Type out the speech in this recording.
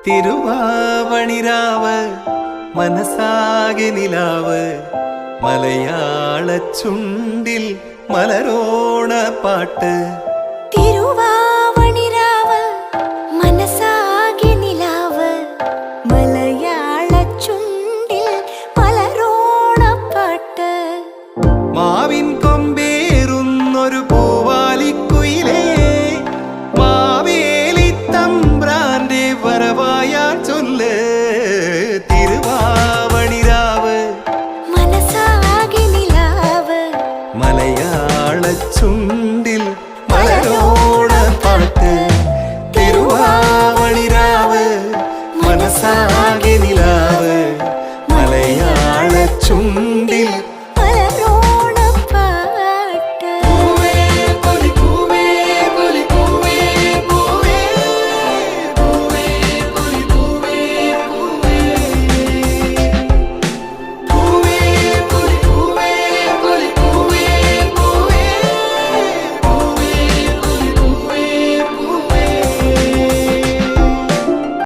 തിരുവാവണിരാവ് മനസാകെ നിലാവ് മലയാള ചുണ്ടിൽ മലരോണ പാട്ട്. തിരുവാവണിരാവ് മനസാകെ നിലാവ് മലയാള ചുണ്ടിൽ മലരോണ പാട്ട്. മാവിൻ കൊമ്പേറുന്നൊരു പൂവാലിക്കുയിലേ മാവേലി തമ്പ്രാന്റെ വരവായാൽ ചൊല്ല്. തിരുവാവണിരാവ് മനസാകെ നിലാവ് മലയാള ചുണ്ടിൽ മലരോണ പാട്ട്. തിരുവാവണിരാവ് മനസാകെ നിലാവ് മലയാള ചുണ്ടിൽ